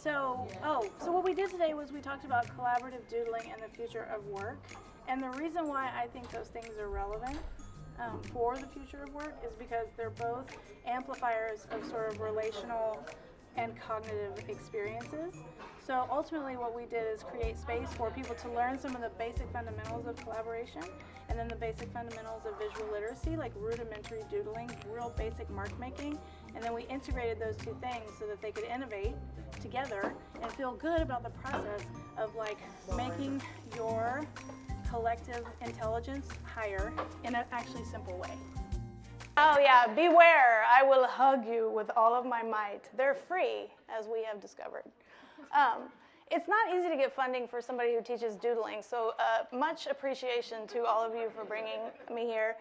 So what we did today was we talked about collaborative doodling and the future of work. And the reason why I think those things are relevant for the future of work is because they're both amplifiers of sort of relational and cognitive experiences. So ultimately what we did is create space for people to learn some of the basic fundamentals of collaboration and then the basic fundamentals of visual literacy, like rudimentary doodling, real basic mark making, and then we integrated those two things so that they could innovate together and feel good about the process of like making your collective intelligence higher in an actually simple way. Oh yeah, beware, I will hug you with all of my might. They're free, as we have discovered. It's not easy to get funding for somebody who teaches doodling, so much appreciation to all of you for bringing me here.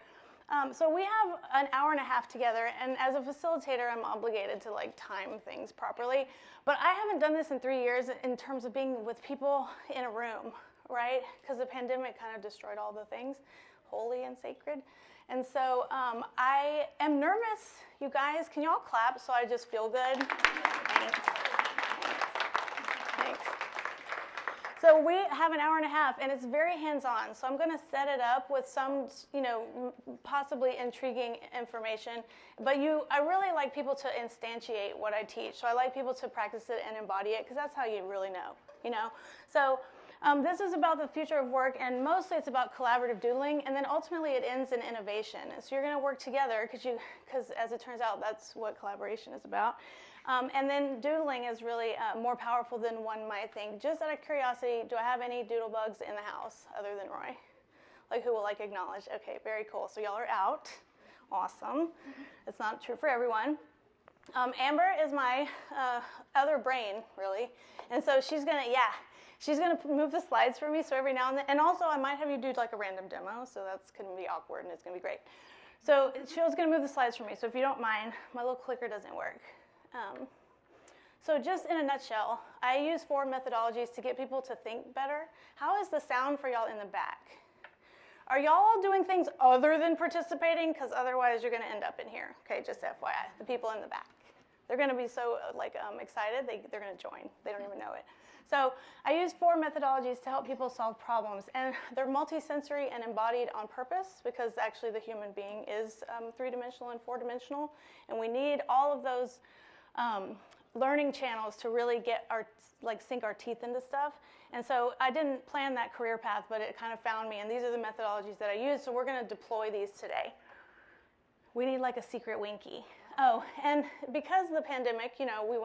So we have an hour and a half together, and as a facilitator, I'm obligated to like time things properly. But I haven't done this in 3 years in terms of being with people in a room, right? Because the pandemic kind of destroyed all the things holy and sacred. And so I am nervous. You guys, can you all clap so I just feel good? Thanks. Thanks. So we have an hour and a half, and it's very hands-on. So I'm going to set it up with some, possibly intriguing information. But I really like people to instantiate what I teach. So I like people to practice it and embody it, because that's how you really know, So this is about the future of work, and mostly it's about collaborative doodling, and then ultimately it ends in innovation. So you're going to work together, because as it turns out, that's what collaboration is about. And then doodling is really more powerful than one might think. Just out of curiosity, do I have any doodle bugs in the house other than Roy? Like who will acknowledge? Okay, very cool. So y'all are out. Awesome. It's not true for everyone. Amber is my other brain, really. And so she's going to move the slides for me, so every now and then. And also, I might have you do like a random demo, so that's going to be awkward, and it's going to be great. So she's going to move the slides for me, so if you don't mind, my little clicker doesn't work. So just in a nutshell, I use 4 methodologies to get people to think better. How is the sound for y'all in the back? Are y'all all doing things other than participating? Because otherwise, you're going to end up in here. Okay, just FYI, the people in the back. They're going to be so excited, they're going to join. They don't even know it. So I use 4 methodologies to help people solve problems, and they're multisensory and embodied on purpose because actually the human being is 3-dimensional and 4-dimensional, and we need all of those learning channels to really get sink our teeth into stuff. And so I didn't plan that career path, but it kind of found me, and these are the methodologies that I use, so we're going to deploy these today. We need like a secret Winky. Oh, and because of the pandemic,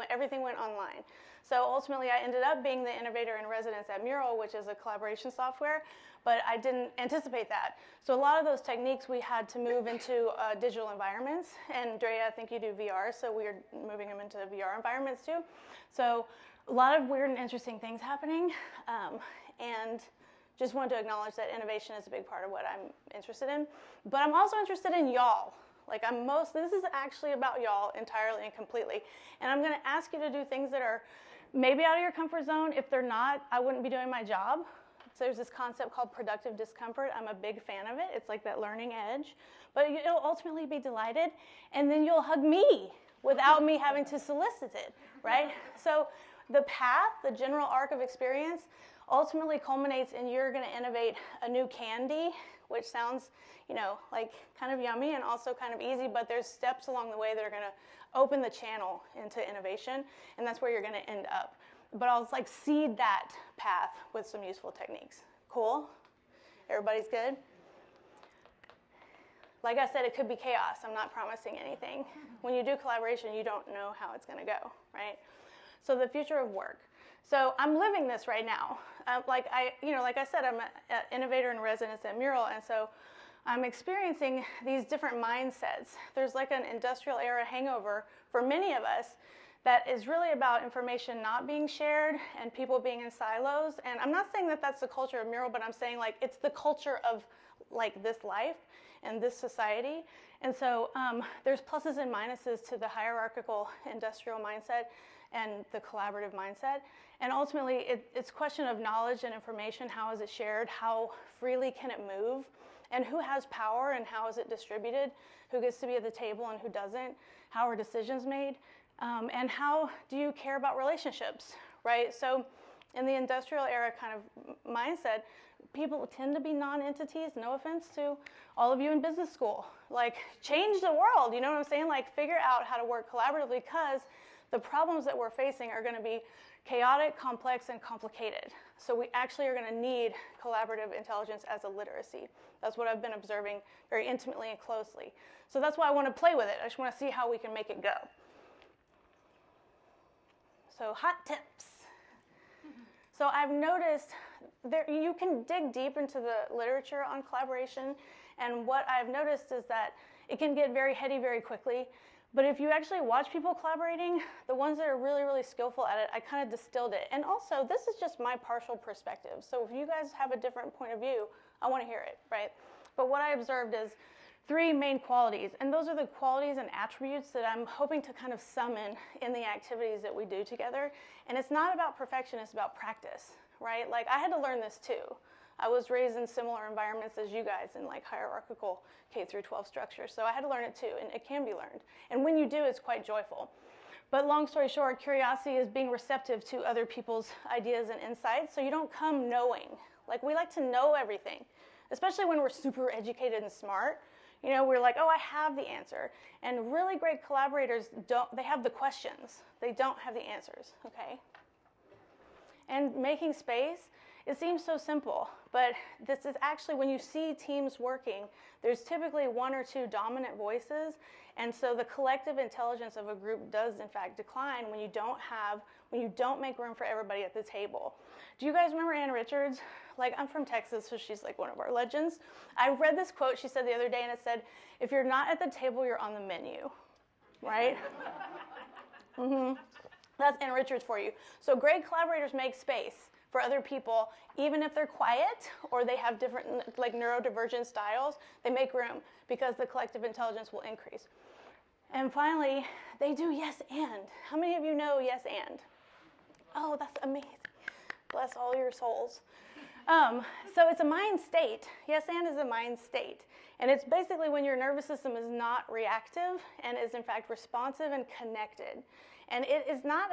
everything went online. So ultimately, I ended up being the innovator in residence at Mural, which is a collaboration software, but I didn't anticipate that. So a lot of those techniques we had to move into digital environments. And Drea, I think you do VR, so we're moving them into VR environments too. So a lot of weird and interesting things happening. And just wanted to acknowledge that innovation is a big part of what I'm interested in. But I'm also interested in y'all. This is actually about y'all entirely and completely. And I'm going to ask you to do things that are maybe out of your comfort zone. If they're not, I wouldn't be doing my job. So there's this concept called productive discomfort. I'm a big fan of it. It's like that learning edge. But you'll ultimately be delighted, and then you'll hug me without me having to solicit it, right? So the path, the general arc of experience, ultimately culminates in you're going to innovate a new candy, which sounds, kind of yummy and also kind of easy, but there's steps along the way that are going to open the channel into innovation, and that's where you're going to end up. But I'll seed that path with some useful techniques. Cool? Everybody's good? Like I said, it could be chaos. I'm not promising anything. When you do collaboration, you don't know how it's going to go, right? So the future of work. So I'm living this right now. Like I said, I'm an innovator in residence at Mural, and so I'm experiencing these different mindsets. There's like an industrial era hangover for many of us that is really about information not being shared and people being in silos. And I'm not saying that that's the culture of Mural, but I'm saying it's the culture of this life and this society. And so there's pluses and minuses to the hierarchical industrial mindset and the collaborative mindset. And ultimately, it's a question of knowledge and information. How is it shared? How freely can it move? And who has power and how is it distributed? Who gets to be at the table and who doesn't? How are decisions made? And how do you care about relationships, right? So in the industrial era kind of mindset, people tend to be non-entities. No offense to all of you in business school. Like, change the world, you know what I'm saying? Like, figure out how to work collaboratively, because the problems that we're facing are going to be chaotic, complex, and complicated. So we actually are going to need collaborative intelligence as a literacy. That's what I've been observing very intimately and closely. So that's why I want to play with it. I just want to see how we can make it go. So hot tips. So I've noticed you can dig deep into the literature on collaboration, and what I've noticed is that it can get very heady very quickly. But if you actually watch people collaborating, the ones that are really, really skillful at it, I kind of distilled it. And also, this is just my partial perspective. So if you guys have a different point of view, I want to hear it, right? But what I observed is 3 main qualities. And those are the qualities and attributes that I'm hoping to kind of summon in the activities that we do together. And it's not about perfection, it's about practice, right? Like, I had to learn this too. I was raised in similar environments as you guys in like hierarchical K through 12 structures. So I had to learn it too, and it can be learned. And when you do, it's quite joyful. But long story short, curiosity is being receptive to other people's ideas and insights, so you don't come knowing. Like, we like to know everything, especially when we're super educated and smart. You know, we're like, oh, I have the answer. And really great collaborators they have the questions. They don't have the answers, okay? And making space, it seems so simple, but this is actually, when you see teams working, there's typically 1 or 2 dominant voices, and so the collective intelligence of a group does in fact decline when you don't make room for everybody at the table. Do you guys remember Ann Richards? Like, I'm from Texas, so she's like one of our legends. I read this quote she said the other day, and it said, if you're not at the table, you're on the menu, right? That's Ann Richards for you. So great collaborators make space for other people, even if they're quiet or they have different like neurodivergent styles, they make room because the collective intelligence will increase. And finally, they do yes and. How many of you know yes and? Oh, that's amazing. Bless all your souls. So it's a mind state. Yes and is a mind state. And it's basically when your nervous system is not reactive and is in fact responsive and connected. And it is not,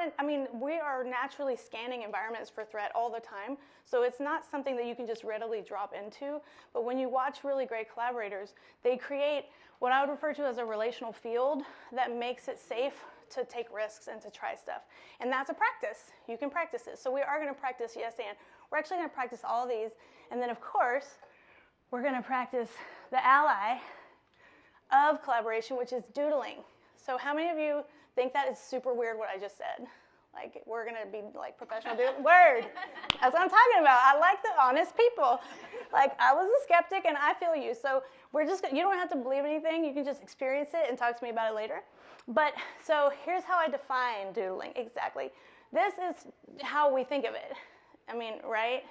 we are naturally scanning environments for threat all the time, so it's not something that you can just readily drop into. But when you watch really great collaborators, they create what I would refer to as a relational field that makes it safe to take risks and to try stuff. And that's a practice. You can practice this. So we are going to practice yes and. We're actually going to practice all of these. And then, of course, we're going to practice the ally of collaboration, which is doodling. So how many of you think that is super weird what I just said? Like, we're going to be like professional doodling? Word. That's what I'm talking about. I like the honest people. Like, I was a skeptic and I feel you. So you don't have to believe anything. You can just experience it and talk to me about it later. But so here's how I define doodling exactly. This is how we think of it. I mean, right?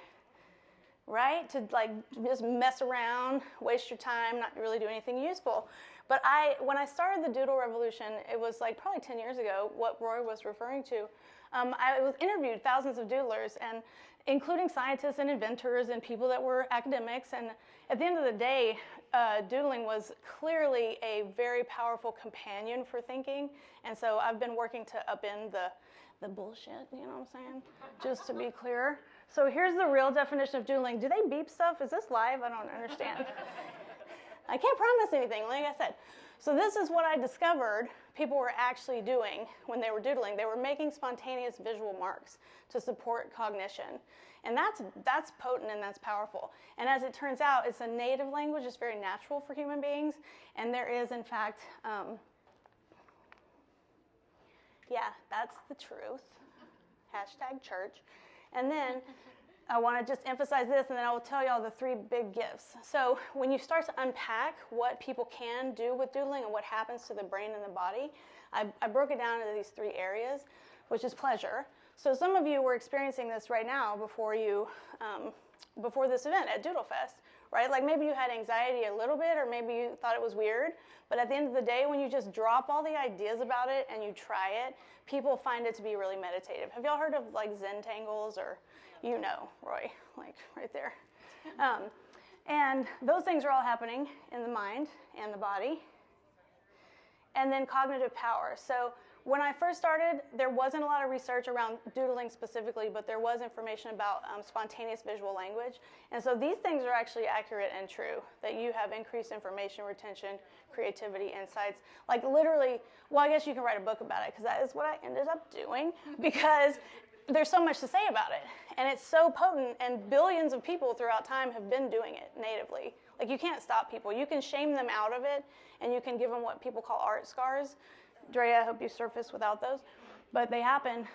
To like just mess around, waste your time, not really do anything useful. But when I started the doodle revolution, it was like probably 10 years ago, what Roy was referring to. I was interviewed thousands of doodlers, and including scientists and inventors and people that were academics. And at the end of the day, doodling was clearly a very powerful companion for thinking. And so I've been working to upend the bullshit, you know what I'm saying? Just to be clear. So here's the real definition of doodling. Do they beep stuff? Is this live? I don't understand. I can't promise anything, like I said. So this is what I discovered people were actually doing when they were doodling. They were making spontaneous visual marks to support cognition. And that's potent and that's powerful. And as it turns out, it's a native language. It's very natural for human beings. And there is, in fact, that's the truth. #church. And then I want to just emphasize this, and then I will tell you all the 3 big gifts. So when you start to unpack what people can do with doodling and what happens to the brain and the body, I broke it down into these 3 areas, which is pleasure. So some of you were experiencing this right now before this event at Doodle Fest, right? Like maybe you had anxiety a little bit, or maybe you thought it was weird. But at the end of the day, when you just drop all the ideas about it and you try it, people find it to be really meditative. Have y'all heard of like Zentangles, or you know, Roy, like right there. And those things are all happening in the mind and the body. And then cognitive power. So When I first started, there wasn't a lot of research around doodling specifically, but there was information about spontaneous visual language. And so these things are actually accurate and true, that you have increased information retention, creativity, insights. Like literally, well, I guess you can write a book about it, because that is what I ended up doing, because there's so much to say about it. And it's so potent, and billions of people throughout time have been doing it natively. Like, you can't stop people. You can shame them out of it, and you can give them what people call art scars. Drea, I hope you surface without those, but they happen.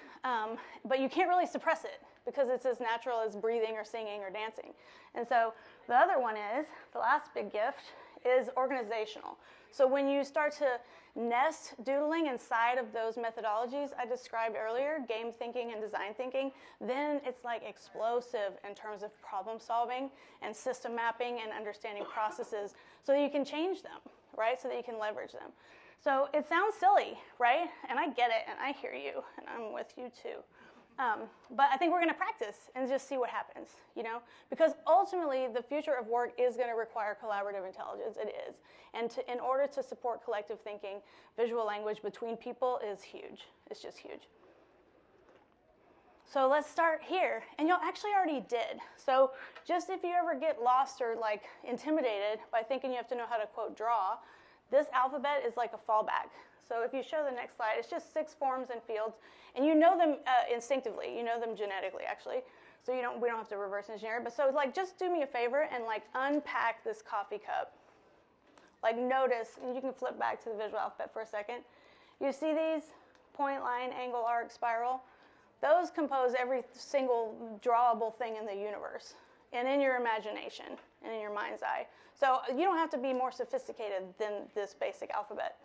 But you can't really suppress it, because it's as natural as breathing or singing or dancing. And so the other one is, the last big gift, is organizational. So when you start to nest doodling inside of those methodologies I described earlier, game thinking and design thinking, then it's like explosive in terms of problem solving and system mapping and understanding processes so that you can change them, right? So that you can leverage them. So it sounds silly, right? And I get it, and I hear you, and I'm with you too. But I think we're going to practice and just see what happens, you know? Because ultimately, the future of work is going to require collaborative intelligence. It is. And in order to support collective thinking, visual language between people is huge. It's just huge. So let's start here. And y'all actually already did. So just if you ever get lost or like intimidated by thinking you have to know how to, quote, draw, this alphabet is like a fallback. So if you show the next slide, it's just 6 forms and fields, and you know them instinctively. You know them genetically, actually. So we don't have to reverse engineer it. But so like, just do me a favor and like unpack this coffee cup. Like notice, and you can flip back to the visual alphabet for a second. You see these point, line, angle, arc, spiral? Those compose every single drawable thing in the universe, and in your imagination, and in your mind's eye. So you don't have to be more sophisticated than this basic alphabet.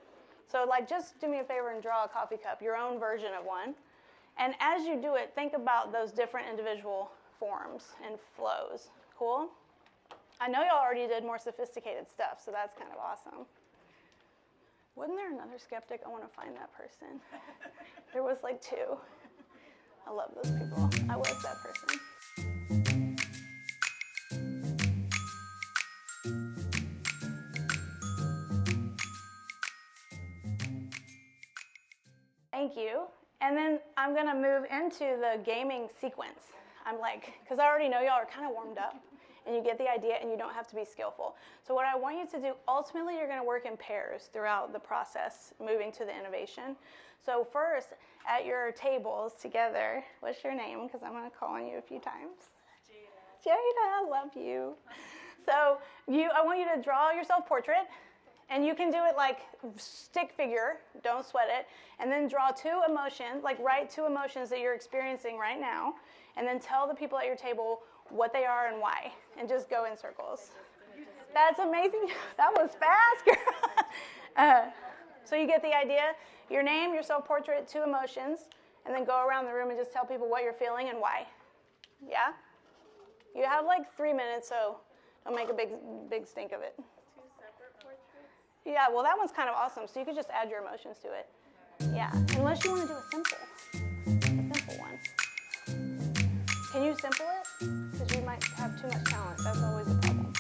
So like, just do me a favor and draw a coffee cup, your own version of one. And as you do it, think about those different individual forms and flows. Cool? I know y'all already did more sophisticated stuff, so that's kind of awesome. Wasn't there another skeptic? I want to find that person. There was like 2. I love those people. I was that person. Thank you. And then I'm going to move into the gaming sequence. I'm like, because I already know y'all are kind of warmed up, and you get the idea, and you don't have to be skillful. So what I want you to do, ultimately, you're going to work in pairs throughout the process, moving to the innovation. So first, at your tables together, what's your name? Because I'm going to call on you a few times. Jada. Jada, I love you. So I want you to draw your self-portrait. And you can do it like stick figure, don't sweat it, and then draw 2 emotions, like write 2 emotions that you're experiencing right now, and then tell the people at your table what they are and why, and just go in circles. That's amazing. That was fast, girl. So you get the idea. Your name, your self-portrait, 2 emotions, and then go around the room and just tell people what you're feeling and why. Yeah? You have like 3 minutes, so don't make a big stink of it. Yeah, well, that one's kind of awesome, so you could just add your emotions to it. Yeah, unless you want to do a simple one. Can you simple it? Because you might have too much talent. That's always a problem.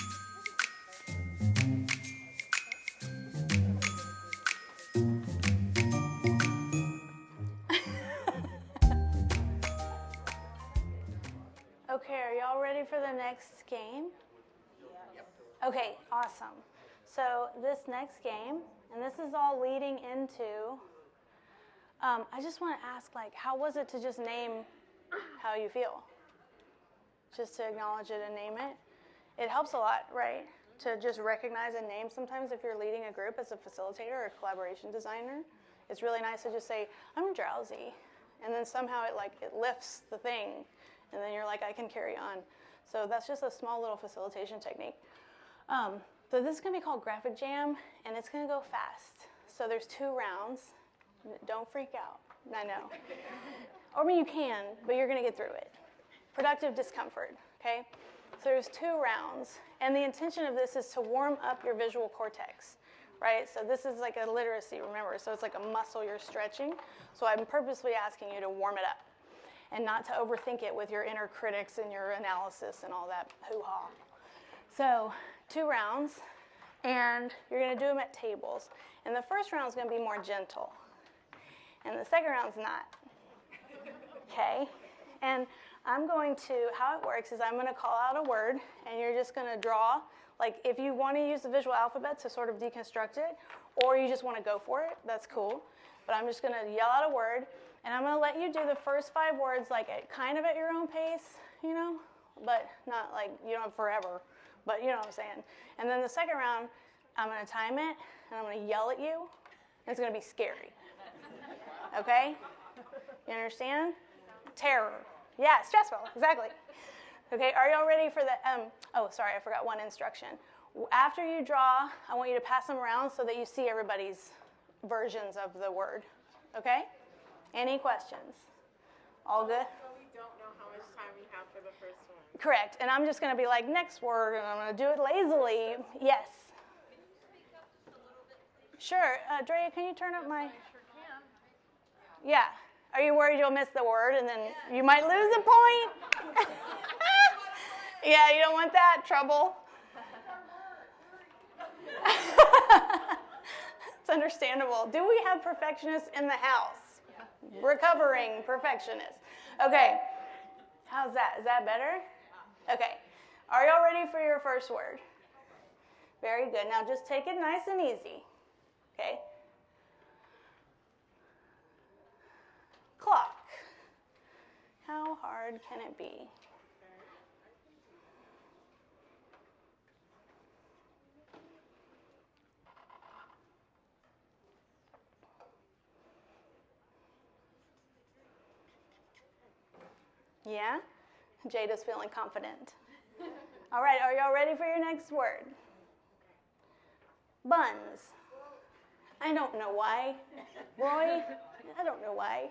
Okay, are y'all ready for the next game? Yep. Okay, awesome. So this next game, and this is all leading into, I just want to ask, like, how was it to just name how you feel? Just to acknowledge it and name it. It helps a lot, right? To just recognize and name. Sometimes if you're leading a group as a facilitator or a collaboration designer, it's really nice to just say, I'm drowsy. And then somehow it lifts the thing. And then you're like, I can carry on. So that's just a small little facilitation technique. So this is going to be called Graphic Jam, and it's going to go fast. So there's 2 rounds. Don't freak out. I know. Or I mean, you can, but you're going to get through it. Productive discomfort, okay? So there's 2 rounds, and the intention of this is to warm up your visual cortex, right? So this is like a literacy, remember. So it's like a muscle you're stretching. So I'm purposely asking you to warm it up and not to overthink it with your inner critics and your analysis and all that hoo-ha. So 2 rounds, and you're going to do them at tables. And the first round is going to be more gentle. and the second round's not. Okay? And I'm going to, how it works is I'm going to call out a word, and you're just going to draw. Like, if you want to use the visual alphabet to sort of deconstruct it, or you just want to go for it, that's cool. But I'm just going to yell out a word, and I'm going to let you do the first 5 words, like, kind of at your own pace, you know, but not like, you know, forever. But you know what I'm saying. And then the second round, I'm going to time it, and I'm going to yell at you, and it's going to be scary. Okay? You understand? Terror. Yeah, stressful, exactly. Okay, are y'all ready for the, oh, sorry, I forgot one instruction. After you draw, I want you to pass them around so that you see everybody's versions of the word. Okay? Any questions? All good? But we don't know how much time we have for the first one. Correct, and I'm just going to be like, next word, and I'm going to do it lazily. Yes? Can you speak up just a little bit, please? Sure. Drea, can you turn up my... I sure can. Yeah. Are you worried you'll miss the word and then you might lose a point? Yeah, you don't want that trouble. It's understandable. Do we have perfectionists in the house? Recovering perfectionists. Okay. How's that? Is that better? Okay. Are y'all ready for your first word? Very good. Now just take it nice and easy. Okay? Clock. How hard can it be? Yeah? Jada's feeling confident. All right, are y'all ready for your next word? Buns. I don't know why. Roy, I don't know why.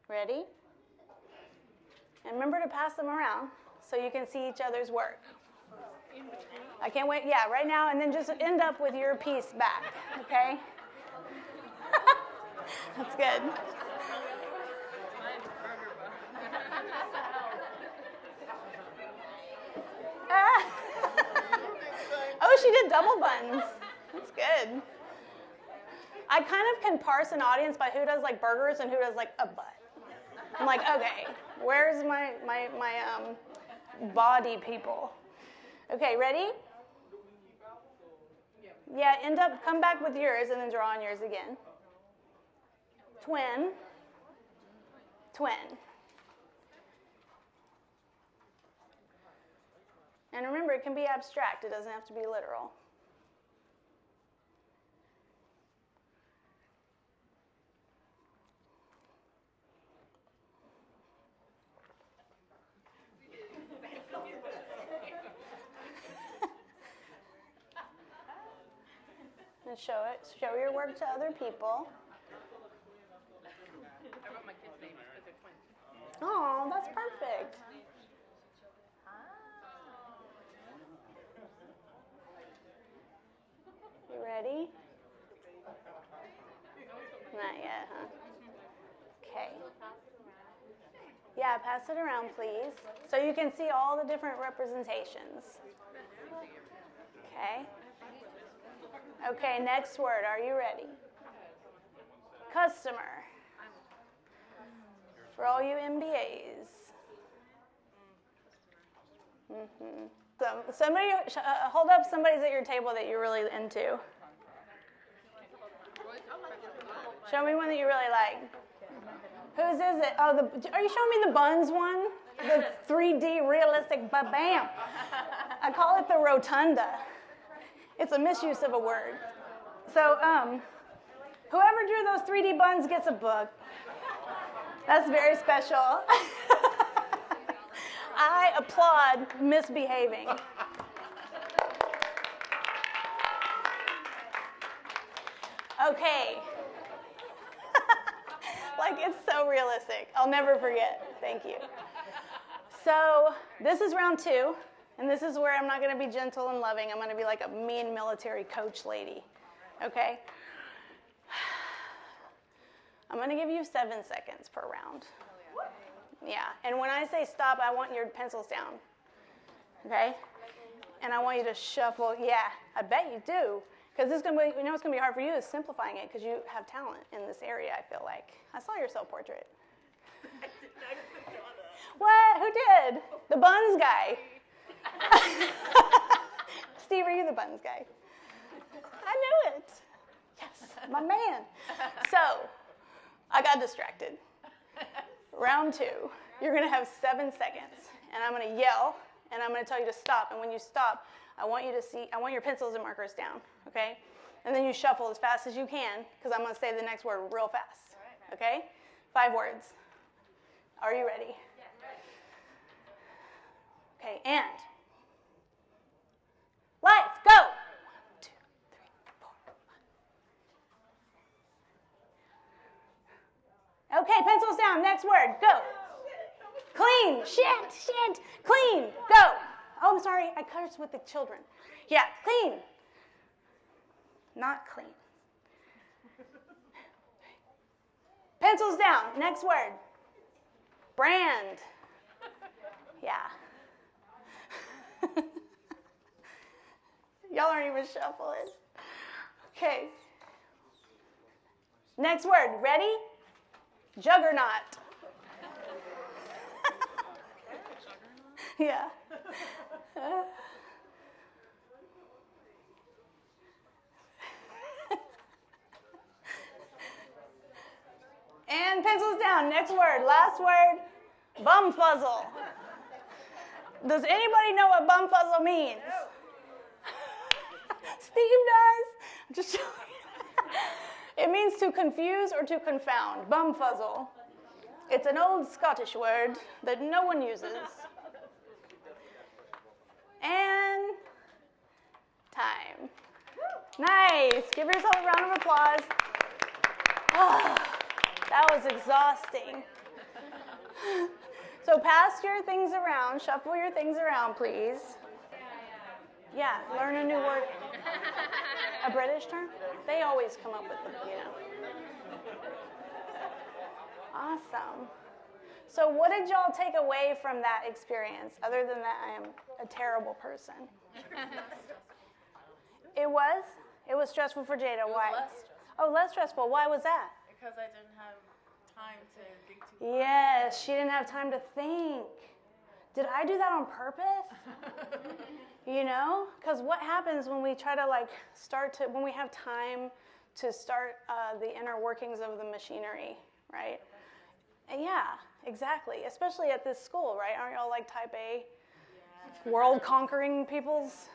Ready? And remember to pass them around so you can see each other's work. I can't wait. Yeah, right now, and then just end up with your piece back, okay? That's good. Oh, she did double buns. That's good. I kind of can parse an audience by who does like burgers and who does like a butt. I'm like, okay, where's my body people? Okay, ready? Yeah, come back with yours and then draw on yours again. Twin. Twin. And remember, it can be abstract. It doesn't have to be literal. And show your work to other people. I wrote my kids' names because they're twins. Oh, that's perfect. You ready? Not yet, huh? Okay. Yeah, pass it around, please. So you can see all the different representations. Okay. Okay, next word. Are you ready? Customer. For all you MBAs. Mm-hmm. So somebody, hold up somebody's at your table that you're really into. Show me one that you really like. Whose is it? Oh, are you showing me the Buns one? The 3D realistic bam. I call it the Rotunda. It's a misuse of a word. So whoever drew those 3D buns gets a book. That's very special. I applaud misbehaving. Okay. Like, it's so realistic. I'll never forget. Thank you. So this is round 2, and this is where I'm not going to be gentle and loving. I'm going to be like a mean military coach lady. Okay? I'm going to give you 7 seconds per round. Yeah, and when I say stop, I want your pencils down, okay? And I want you to shuffle. Yeah, I bet you do. Because this is going to be, you know what's going to be hard for you is simplifying it because you have talent in this area, I feel like. I saw your self-portrait. I didn't draw that. What? Who did? The Buns guy. Steve, are you the Buns guy? I knew it. Yes, my man. So, I got distracted. Round 2. You're going to have 7 seconds. And I'm going to yell, and I'm going to tell you to stop. And when you stop, I want your pencils and markers down, okay? And then you shuffle as fast as you can, because I'm going to say the next word real fast, okay? 5 words. Are you ready? Okay, and lights, go. 1, 2, 3, 4, 5. Okay, pencils down. Next word, go. Clean, shit, clean, go. Oh, I'm sorry, I cursed with the children. Yeah, clean. Not clean. Pencils down. Next word. Brand. Yeah. Y'all aren't even shuffling. Okay. Next word. Ready? Juggernaut. Yeah. And pencils down. Next word. Last word. Bumfuzzle. Does anybody know what bumfuzzle means? No. Steve does. I'm just showing you. It means to confuse or to confound. Bumfuzzle. It's an old Scottish word that no one uses. And time. Nice. Give yourself a round of applause. Oh, that was exhausting. So pass your things around. Shuffle your things around, please. Yeah, learn a new word. A British term? They always come up with them, you know. Awesome. So what did y'all take away from that experience, other than that I am a terrible person? It was? It was stressful for Jada. Why? Less stressful. Oh, less stressful. Why was that? Because I didn't have time to think too much. Yes, she didn't have time to think. Did I do that on purpose? You know? Because what happens when we try to when we have time to start the inner workings of the machinery, right? And yeah, exactly. Especially at this school, right? Aren't y'all like type A? Yeah. World-conquering peoples?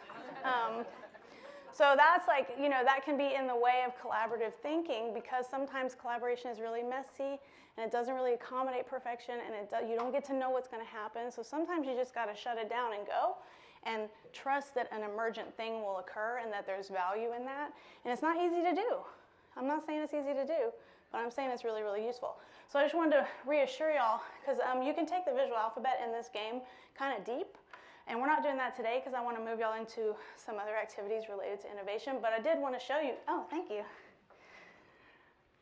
So that's that can be in the way of collaborative thinking because sometimes collaboration is really messy and it doesn't really accommodate perfection and you don't get to know what's going to happen. So sometimes you just got to shut it down and go and trust that an emergent thing will occur and that there's value in that. And it's not easy to do. I'm not saying it's easy to do, but I'm saying it's really, really useful. So I just wanted to reassure y'all because you can take the visual alphabet in this game kind of deep. And we're not doing that today because I want to move y'all into some other activities related to innovation, but I did want to show you. Oh, thank you.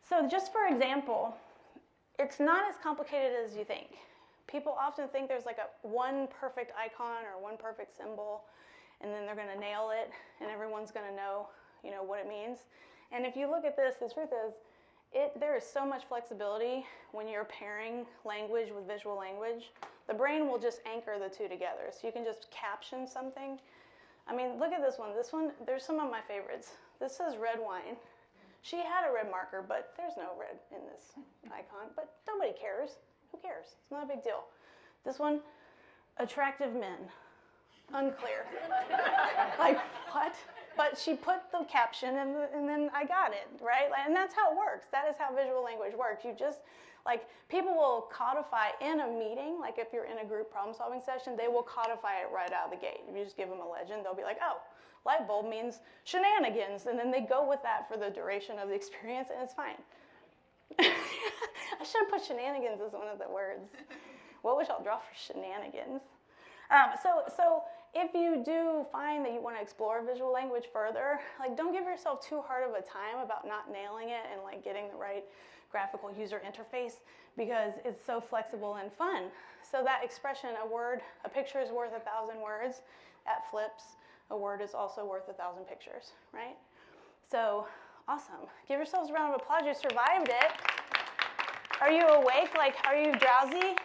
So just for example, it's not as complicated as you think. People often think there's like one perfect icon or one perfect symbol, and then they're going to nail it, and everyone's going to know, what it means. And if you look at this, the truth is, there is so much flexibility when you're pairing language with visual language. The brain will just anchor the two together. So you can just caption something. I mean, look at this one. This one, there's some of my favorites. This says red wine. She had a red marker, but there's no red in this icon. But nobody cares. Who cares? It's not a big deal. This one, attractive men. Unclear. Like, what? But she put the caption and then I got it, right? And that's how it works. That is how visual language works. You just, people will codify in a meeting, like if you're in a group problem-solving session, they will codify it right out of the gate. If you just give them a legend, they'll be like, oh, light bulb means shenanigans. And then they go with that for the duration of the experience, and it's fine. I should have put shenanigans as one of the words. What would y'all draw for shenanigans? So if you do find that you want to explore visual language further, don't give yourself too hard of a time about not nailing it and getting the right graphical user interface because it's so flexible and fun. So that expression, a picture is worth 1,000 words, that flips. A word is also worth 1,000 pictures, right? So, awesome. Give yourselves a round of applause. You survived it. Are you awake? Like, are you drowsy?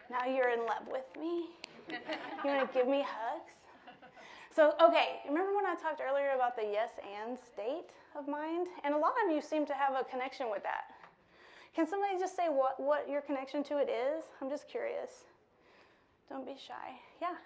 Now you're in love with me? You want to give me hugs? So, okay, remember when I talked earlier about the yes and state of mind? And a lot of you seem to have a connection with that. Can somebody just say what your connection to it is? I'm just curious. Don't be shy. Yeah.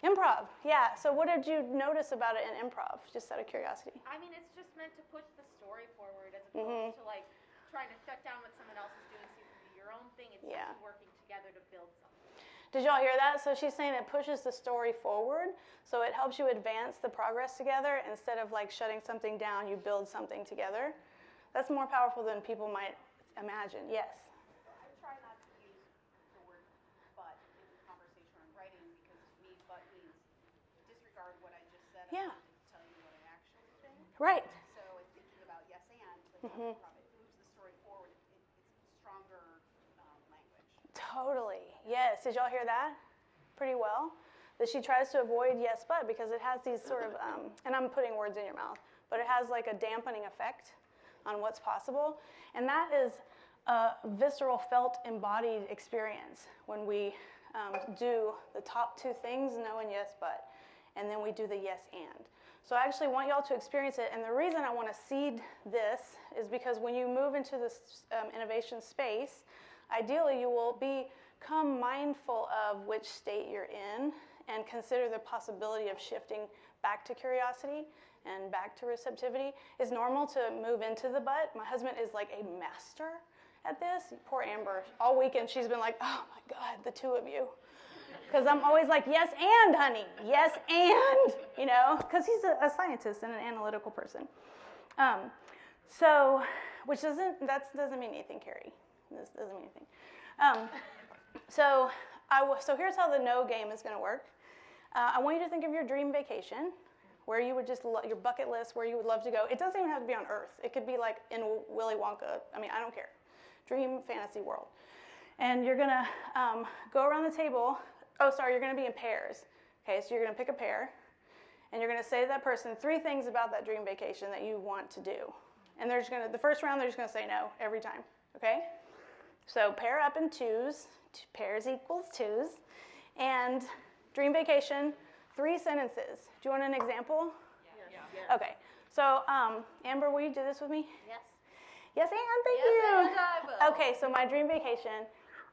Improv, yeah. So what did you notice about it in improv, just out of curiosity? I mean, it's just meant to push the story forward as opposed to like trying to shut down what someone else is doing so you can do your own thing. It's just working together to build something. Did y'all hear that? So she's saying it pushes the story forward, so it helps you advance the progress together. Instead of like shutting something down, you build something together. That's more powerful than people might imagine. Yes? I try not to use the word but in conversation or in writing because to me but means disregard what I just said. Yeah. I wanted to tell you what I actually think. Right. So in thinking about yes and, like it moves the story forward. It's stronger language. Totally. Yes. Did y'all hear that? Pretty well. That she tries to avoid yes but because it has these sort of, and I'm putting words in your mouth, but it has like a dampening effect on what's possible. And that is a visceral, felt, embodied experience when we do the top two things, no and yes but, and then we do the yes and. So I actually want y'all to experience it, and the reason I want to seed this is because when you move into this innovation space, ideally you will become mindful of which state you're in and consider the possibility of shifting back to curiosity and back to receptivity. It's normal to move into the but. My husband is like a master at this. Poor Amber. All weekend she's been like, oh my God, the two of you. Because I'm always like, yes and, honey. Yes and, you know, because he's a scientist and an analytical person. So, which doesn't mean anything, Carrie. This doesn't mean anything. So here's how the no game is going to work. I want you to think of your dream vacation, where you would just, your bucket list, where you would love to go. It doesn't even have to be on Earth. It could be like in Willy Wonka. I mean, I don't care. Dream fantasy world. And you're going to go around the table. You're going to be in pairs. Okay, so you're going to pick a pair, and you're going to say to that person 3 things about that dream vacation that you want to do. And the first round, they're just going to say no every time. Okay? So pair up in twos. Pairs equals twos. And dream vacation, 3 sentences. Do you want an example? Yes. Okay. So, Amber, will you do this with me? Yes. Yes, and thank you. Okay, so my dream vacation,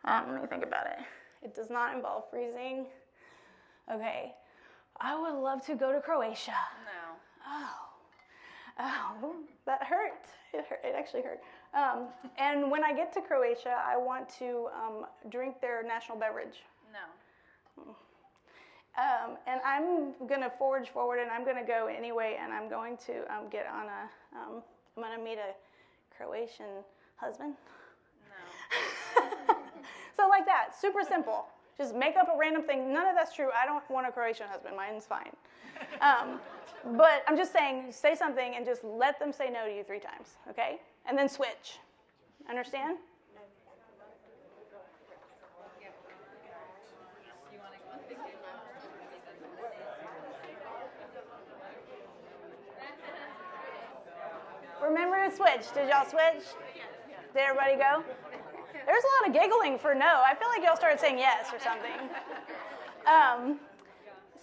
let me think about it. It does not involve freezing. Okay. I would love to go to Croatia. No. Oh, that hurt. It actually hurt. And when I get to Croatia, I want to drink their national beverage. No. And I'm going to forge forward, and I'm going to go anyway, and I'm going to get on I'm going to meet a Croatian husband. No. So like that, super simple. Just make up a random thing. None of that's true. I don't want a Croatian husband. Mine's fine. But I'm just saying, say something and just let them say no to you 3 times, okay? And then switch. Understand? Remember to switch. Did y'all switch? Did everybody go? There's a lot of giggling for no. I feel like y'all started saying yes or something.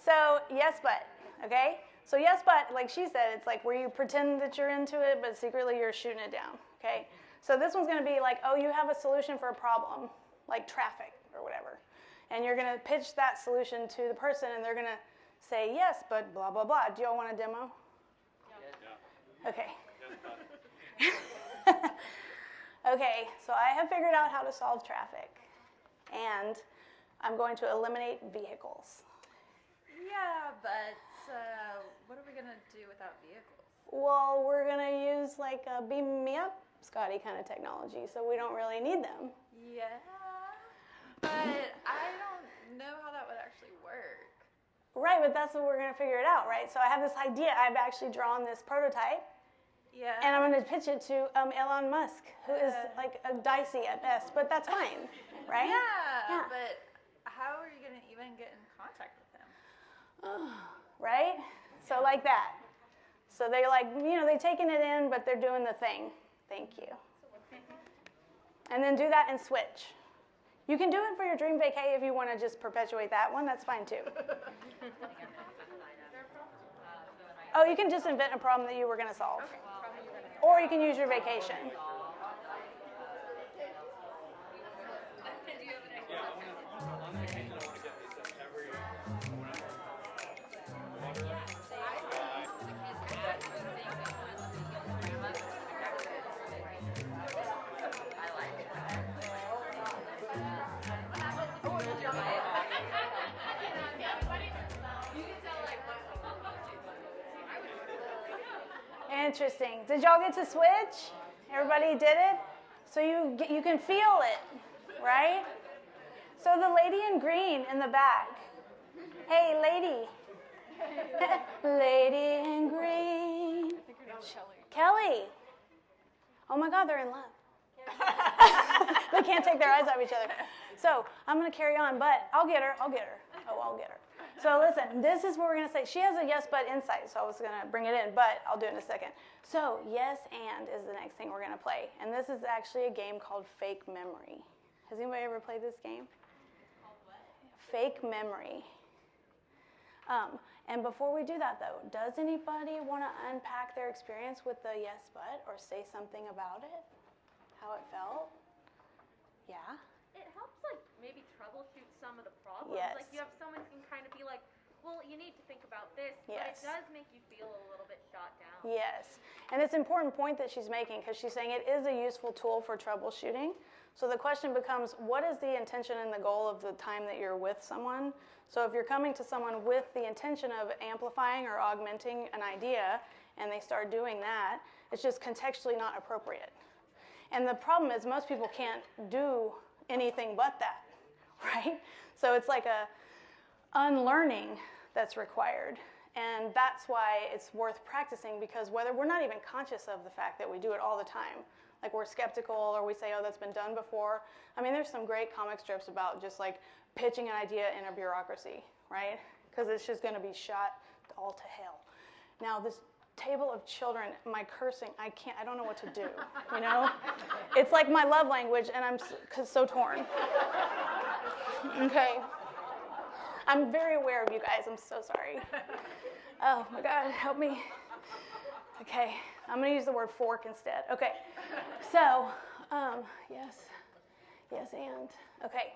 So yes, but, okay? So yes, but, like she said, it's like where you pretend that you're into it, but secretly you're shooting it down, okay? So this one's going to be like, oh, you have a solution for a problem, like traffic or whatever. And you're going to pitch that solution to the person, and they're going to say, yes, but blah, blah, blah. Do y'all want a demo? Yeah. Okay. Okay, so I have figured out how to solve traffic, and I'm going to eliminate vehicles. Yeah, but what are we going to do without vehicles? Well, we're going to use like a beam me up, Scotty kind of technology, so we don't really need them. Yeah, but I don't know how that would actually work. Right, but that's what we're going to figure it out, right? So I have this idea. I've actually drawn this prototype, Yeah. And I'm going to pitch it to Elon Musk, who is like a dicey at best, but that's fine, right? Yeah, but how are you going to even get in contact with him? Right? So like that. So they're like, they're taking it in, but they're doing the thing. Thank you. And then do that and switch. You can do it for your dream vacay if you want to just perpetuate that one. That's fine too. Oh, you can just invent a problem that you were going to solve. Or you can use your vacation. Interesting. Did y'all get to switch? Everybody did it? So you can feel it, right? So the lady in green in the back. Hey, lady. Lady in green. Kelly. Oh my God, they're in love. They can't take their eyes off each other. So I'm going to carry on, but I'll get her. Oh, I'll get her. So listen, this is what we're going to say. She has a yes, but insight, so I was going to bring it in, but I'll do it in a second. So yes, and is the next thing we're going to play. And this is actually a game called Fake Memory. Has anybody ever played this game? Called what? Fake Memory. And before we do that, though, does anybody want to unpack their experience with the yes, but, or say something about it? How it felt? Yeah? It helps, like, maybe troubleshoot some of the problems. Yes. Like, you have someone who can kind of be like, well, you need to think about this, Yes. but it does make you feel a little bit shot down. Yes. And it's an important point that she's making because she's saying it is a useful tool for troubleshooting. So the question becomes, what is the intention and the goal of the time that you're with someone? So if you're coming to someone with the intention of amplifying or augmenting an idea and they start doing that, it's just contextually not appropriate. And the problem is most people can't do anything but that, right? So it's like a unlearning that's required. And that's why it's worth practicing, because whether we're not even conscious of the fact that we do it all the time, like we're skeptical or we say, oh, that's been done before. I mean, there's some great comic strips about just like pitching an idea in a bureaucracy, right? Because it's just going to be shot all to hell. Now, this table of children, my cursing, I don't know what to do, you know? It's like my love language, and I'm so torn. Okay. I'm very aware of you guys. I'm so sorry. Oh, my God, help me. Okay, I'm going to use the word fork instead. Okay, so, yes, and, okay.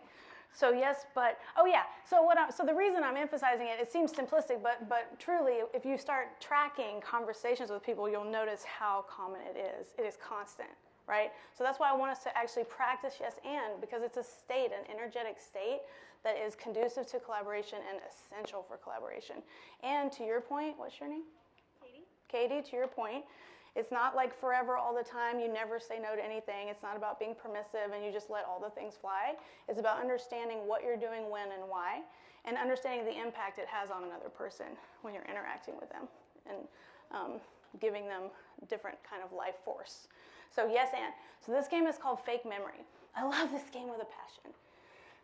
So yes, but, oh yeah, so the reason I'm emphasizing it seems simplistic, but truly, if you start tracking conversations with people, you'll notice how common it is. It is constant, right? So that's why I want us to actually practice yes and, because it's a state, an energetic state that is conducive to collaboration and essential for collaboration. And to your point, what's your name? Katie? Katie, to your point, it's not like forever all the time, you never say no to anything. It's not about being permissive and you just let all the things fly. It's about understanding what you're doing, when, and why, and understanding the impact it has on another person when you're interacting with them and giving them different kind of life force. So yes, and. So this game is called Fake Memory. I love this game with a passion.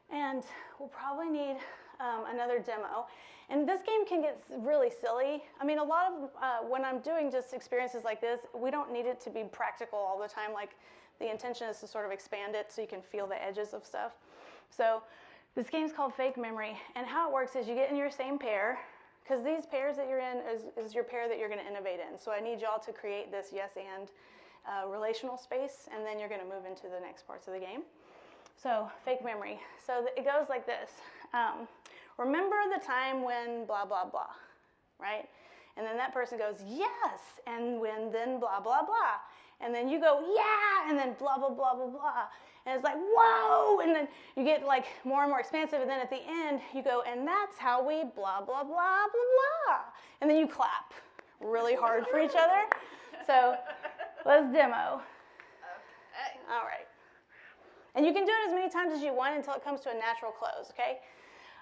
And we'll probably need another demo. And this game can get really silly. I mean, a lot of, when I'm doing just experiences like this, we don't need it to be practical all the time. Like, the intention is to sort of expand it so you can feel the edges of stuff. So this game's called Fake Memory. And how it works is you get in your same pair, because these pairs that you're in is your pair that you're going to innovate in. So I need y'all to create this yes and relational space, and then you're going to move into the next parts of the game. So, Fake Memory. So it goes like this. Remember the time when blah, blah, blah, right? And then that person goes, yes, and when then blah, blah, blah. And then you go, yeah, and then blah, blah, blah, blah, blah. And it's like, whoa, and then you get like more and more expansive, and then at the end, you go, and that's how we blah, blah, blah, blah, blah. And then you clap really hard for each other. So, let's demo. Okay. All right. And you can do it as many times as you want until it comes to a natural close, okay?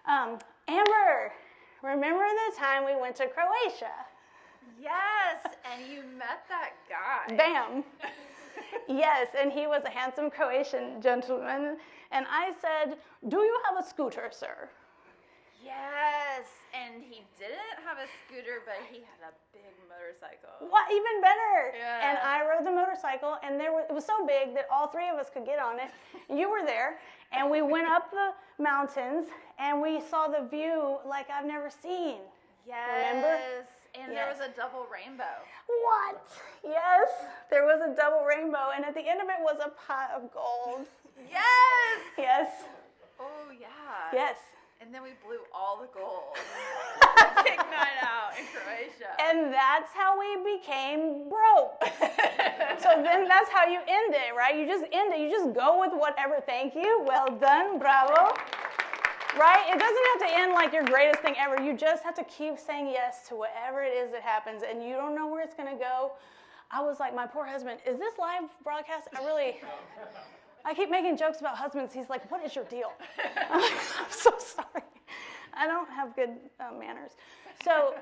Amber, remember the time we went to Croatia? Yes, and you met that guy. Bam. Yes, and he was a handsome Croatian gentleman. And I said, "Do you have a scooter, sir?" Yes, and he didn't have a scooter, but he had a big motorcycle. What? Even better. Yeah. And I rode the motorcycle, and it was so big that all three of us could get on it. You were there, and we went up the mountains, and we saw the view like I've never seen. Yes. Remember? And there was a double rainbow. What? Yes, there was a double rainbow, and at the end of it was a pot of gold. Yes! Yes. Oh, yeah. Yes. And then we blew all the gold. Big night out in Croatia. And that's how we became broke. So then that's how you end it, right? You just end it. You just go with whatever. Thank you. Well done. Bravo. Right? It doesn't have to end like your greatest thing ever. You just have to keep saying yes to whatever it is that happens, and you don't know where it's going to go. I was like, my poor husband, is this live broadcast? I keep making jokes about husbands. He's like, what is your deal? I'm so sorry. I don't have good manners. So,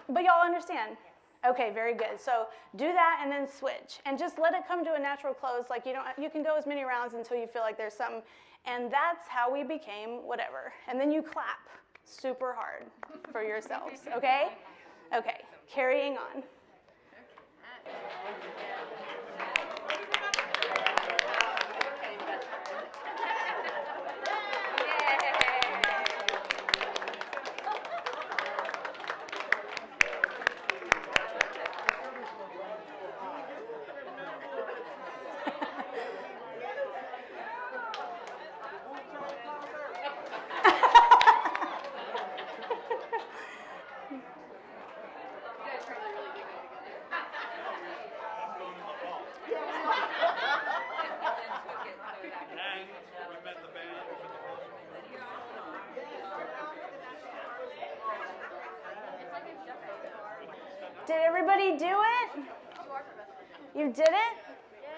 but y'all understand. Okay, very good. So do that and then switch. And just let it come to a natural close. Like you can go as many rounds until you feel like there's something. And that's how we became whatever. And then you clap super hard for yourselves, okay? Okay, carrying on. Did everybody do it? You did it? Yeah.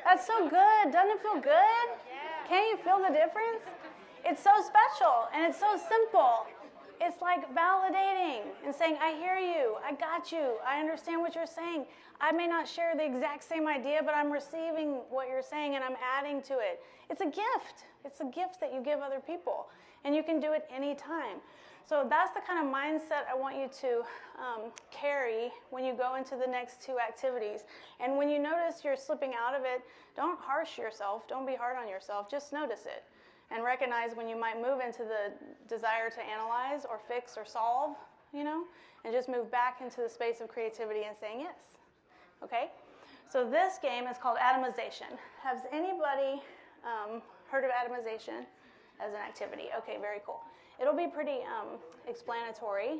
That's so good. Doesn't it feel good? Yeah. Can't you feel the difference? It's so special and it's so simple. It's like validating and saying, I hear you, I got you, I understand what you're saying. I may not share the exact same idea, but I'm receiving what you're saying and I'm adding to it. It's a gift. It's a gift that you give other people, and you can do it anytime. So that's the kind of mindset I want you to carry when you go into the next two activities. And when you notice you're slipping out of it, don't harsh yourself. Don't be hard on yourself. Just notice it and recognize when you might move into the desire to analyze or fix or solve, and just move back into the space of creativity and saying yes. Okay? So this game is called Atomization. Has anybody heard of Atomization as an activity? Okay, very cool. It'll be pretty explanatory.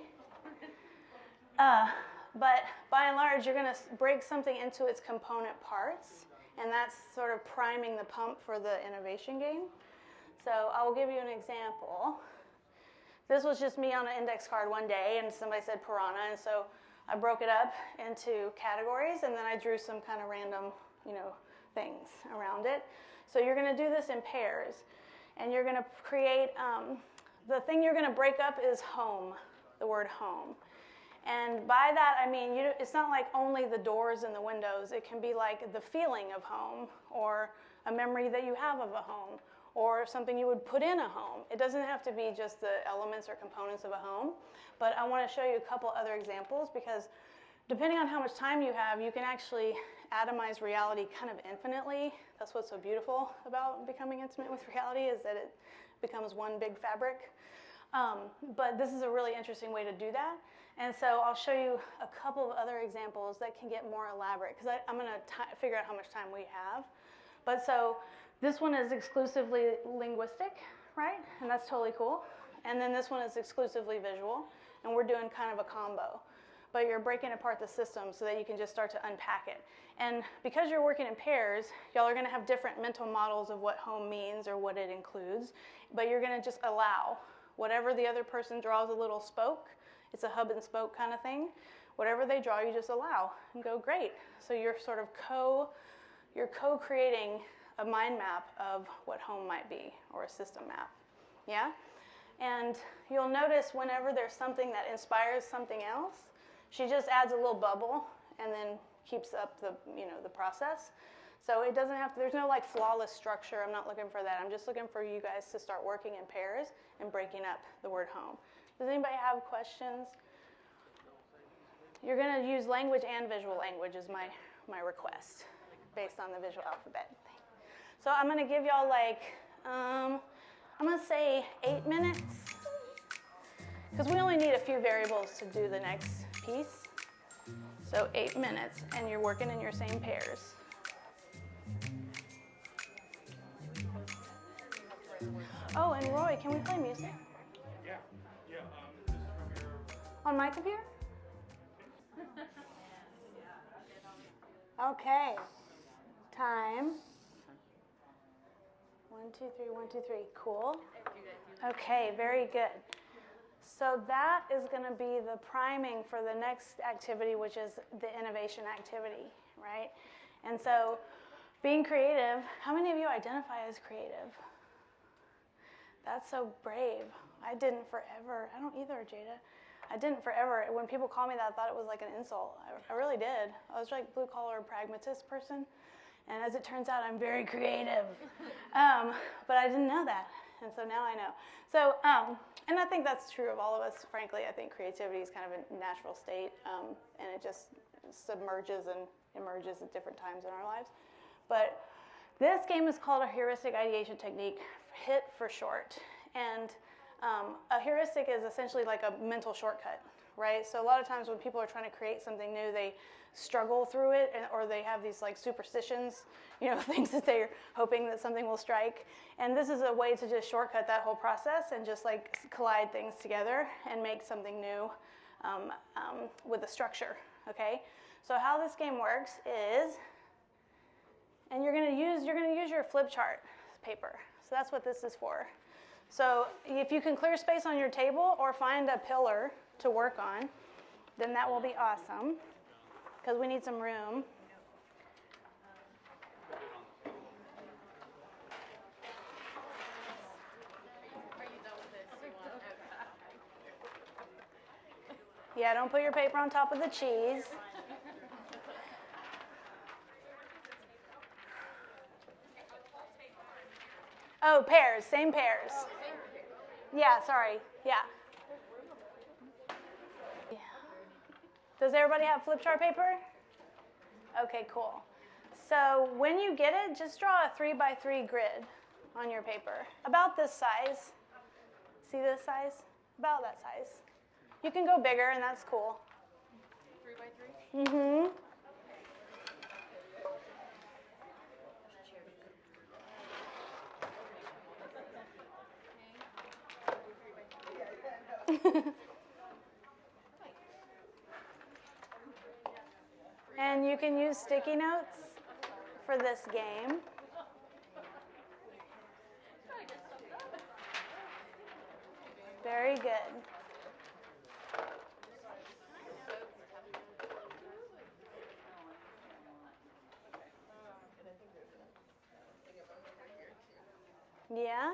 But by and large, you're going to break something into its component parts, and that's sort of priming the pump for the innovation game. So I will give you an example. This was just me on an index card one day, and somebody said piranha, and so I broke it up into categories, and then I drew some kind of random, things around it. So you're going to do this in pairs, and you're going to create, the thing you're going to break up is home, the word home. And by that, I mean, it's not like only the doors and the windows. It can be like the feeling of home, or a memory that you have of a home, or something you would put in a home. It doesn't have to be just the elements or components of a home, but I want to show you a couple other examples, because depending on how much time you have, you can actually atomize reality kind of infinitely. That's what's so beautiful about becoming intimate with reality, is that it becomes one big fabric. But this is a really interesting way to do that. And so I'll show you a couple of other examples that can get more elaborate, because I'm going to figure out how much time we have. But so this one is exclusively linguistic, right? And that's totally cool. And then this one is exclusively visual, and we're doing kind of a combo. But you're breaking apart the system so that you can just start to unpack it. And because you're working in pairs, y'all are going to have different mental models of what home means or what it includes, but you're going to just allow whatever the other person draws a little spoke. It's a hub and spoke kind of thing. Whatever they draw, you just allow and go, great. So you're sort of co-creating a mind map of what home might be, or a system map. Yeah? And you'll notice whenever there's something that inspires something else, She just adds a little bubble and then keeps up the, the process. So it doesn't have to, there's no like flawless structure. I'm not looking for that. I'm just looking for you guys to start working in pairs and breaking up the word home. Does anybody have questions? You're going to use language and visual language is my request based on the visual alphabet. So I'm going to give y'all like, I'm going to say 8 minutes because we only need a few variables to do the next piece. So 8 minutes and you're working in your same pairs. Oh, and Roy, can we play music? Yeah. This is from your... On my computer? Okay. Time. 1, 2, 3, 1, 2, 3. Cool. Okay, very good. So that is going to be the priming for the next activity, which is the innovation activity, right? And so being creative, how many of you identify as creative? That's so brave. I didn't forever. I don't either, Jada. I didn't forever. When people call me that, I thought it was like an insult. I really did. I was like blue-collar pragmatist person. And as it turns out, I'm very creative. But I didn't know that. And so now I know. So, and I think that's true of all of us, frankly. I think creativity is kind of a natural state. And it just submerges and emerges at different times in our lives. But this game is called a heuristic ideation technique, HIT for short. And a heuristic is essentially like a mental shortcut, right? So a lot of times when people are trying to create something new, they struggle through it, or they have these like superstitions, things that they're hoping that something will strike. And this is a way to just shortcut that whole process and just like collide things together and make something new with a structure, okay? So how this game works is, and you're gonna use your Flipchart paper. So that's what this is for. So if you can clear space on your table or find a pillar to work on, then that will be awesome, because we need some room. Yeah, don't put your paper on top of the cheese. Oh, pairs, same pairs. Yeah, sorry, yeah. Does everybody have Flipchart paper? Okay, cool. So when you get it, just draw a 3x3 grid on your paper. About this size. See this size? About that size. You can go bigger, and that's cool. 3x3? Mm-hmm. And you can use sticky notes for this game. Very good. Yeah?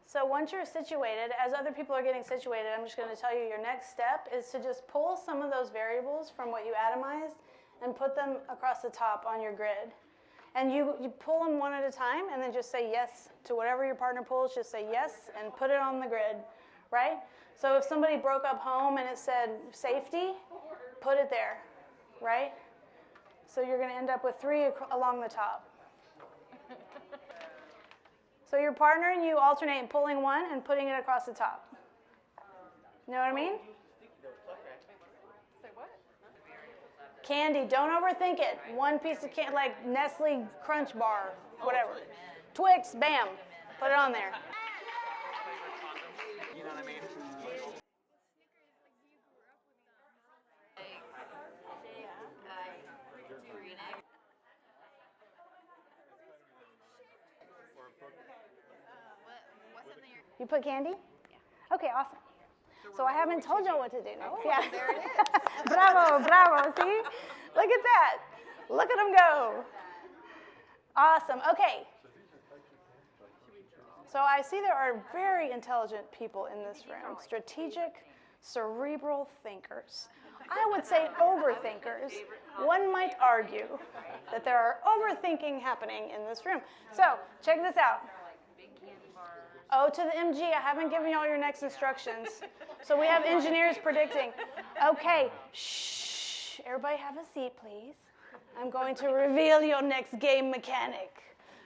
So once you're situated, as other people are getting situated, I'm just going to tell you your next step is to just pull some of those variables from what you atomized and put them across the top on your grid. And you pull them one at a time and then just say yes to whatever your partner pulls, just say yes and put it on the grid, right? So if somebody broke up home and it said safety, put it there, right? So you're going to end up with 3 along the top. So your partner and you alternate pulling one and putting it across the top. You know what I mean? Candy, don't overthink it. One piece of candy, like Nestle Crunch Bar, whatever. Twix, bam, put it on there. You know what I mean? You put candy? Yeah. Okay, awesome. So I haven't told y'all what to do next. Yeah. There it is. Bravo, bravo, see? Look at that. Look at them go. Awesome, okay. So I see there are very intelligent people in this room, strategic, cerebral thinkers. I would say overthinkers. One might argue that there are overthinking happening in this room. So check this out. Oh, to the MG, I haven't given y'all your next instructions. So we have engineers predicting. Okay, shh, everybody have a seat, please. I'm going to reveal your next game mechanic.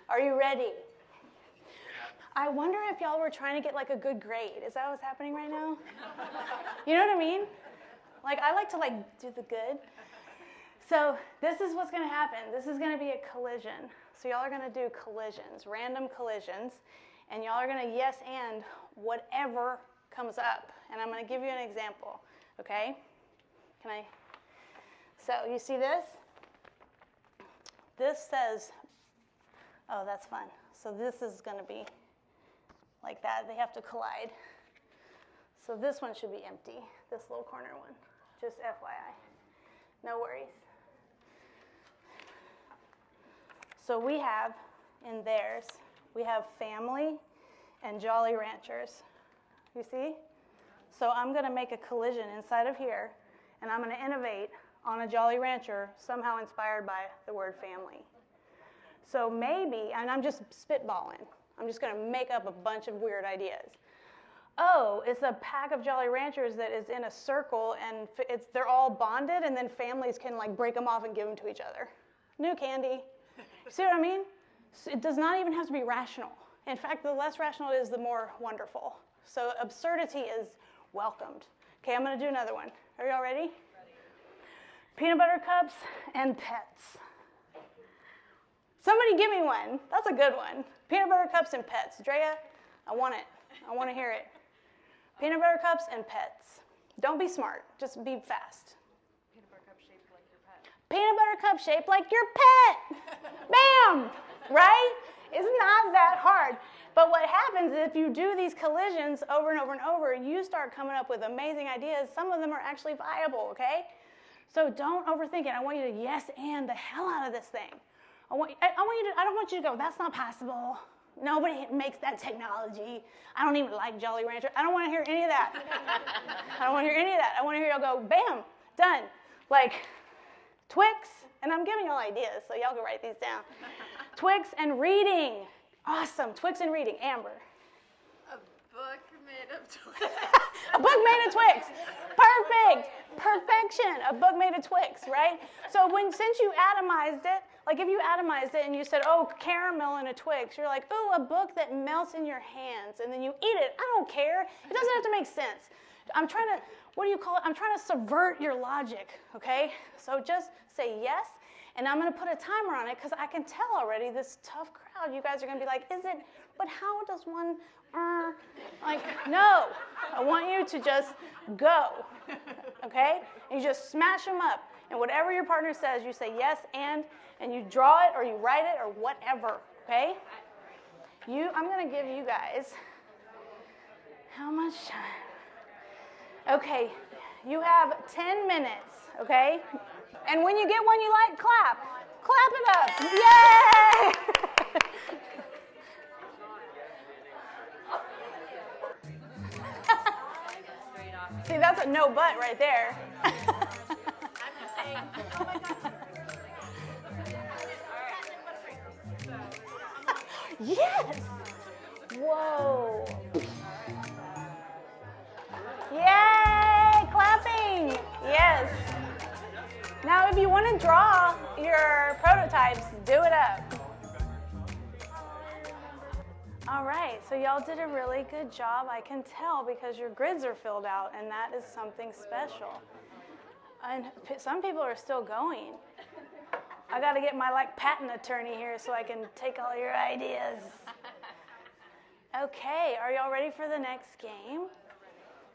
Are you ready? I wonder if y'all were trying to get like a good grade. Is that what's happening right now? You know what I mean? Like, I like to like do the good. So this is what's going to happen. This is going to be a collision. So y'all are going to do collisions, random collisions. And y'all are going to yes and whatever comes up. And I'm going to give you an example, okay? Can I? So you see this? This says, oh, that's fun. So this is going to be like that. They have to collide. So this one should be empty, this little corner one. Just FYI. No worries. So we have in theirs, we have family and Jolly Ranchers. You see? So I'm going to make a collision inside of here, and I'm going to innovate on a Jolly Rancher, somehow inspired by the word family. So maybe, and I'm just spitballing, I'm just going to make up a bunch of weird ideas. Oh, it's a pack of Jolly Ranchers that is in a circle, and they're all bonded, and then families can like break them off and give them to each other. New candy. See what I mean? It does not even have to be rational. In fact, the less rational it is, the more wonderful. So absurdity is welcomed. Okay, I'm going to do another one. Are y'all ready? Peanut butter cups and pets. Somebody give me one. That's a good one. Peanut butter cups and pets. Drea, I want it. I want to hear it. Peanut butter cups and pets. Don't be smart. Just be fast. Peanut butter cup shaped like your pet. Peanut butter cup shaped like your pet. Bam! Right? It's not that hard. But what happens is if you do these collisions over and over and over, you start coming up with amazing ideas. Some of them are actually viable, okay? So don't overthink it. I want you to yes and the hell out of this thing. I don't want you to go, that's not possible. Nobody makes that technology. I don't even like Jolly Rancher. I don't want to hear any of that. I don't want to hear any of that. I want to hear y'all go, bam, done. Like Twix, and I'm giving y'all ideas, so y'all can write these down. Twix and reading. Awesome. Twix and reading. Amber. A book made of Twix. A book made of Twix. Perfect. Perfection. A book made of Twix, right? So since you atomized it, like if you atomized it and you said, oh, caramel and a Twix, you're like, ooh, a book that melts in your hands, and then you eat it. I don't care. It doesn't have to make sense. I'm trying to, what do you call it? I'm trying to subvert your logic, okay? So just say yes, and I'm going to put a timer on it because I can tell already this tough crowd, you guys are going to be like, is it, but how does one, like, no. I want you to just go, okay? And you just smash them up. And whatever your partner says, you say yes and you draw it or you write it or whatever, okay? I'm going to give you guys, how much time? Okay, you have 10 minutes, okay? And when you get one you like, clap. Clap it up. Yay! See, that's a no but right there. I'm just saying, oh my God. Yes! Whoa. Yay! Clapping! Yes. Now, if you want to draw your prototypes, do it up. All right, so y'all did a really good job, I can tell, because your grids are filled out, and that is something special. And some people are still going. I got to get my patent attorney here so I can take all your ideas. Okay, are y'all ready for the next game?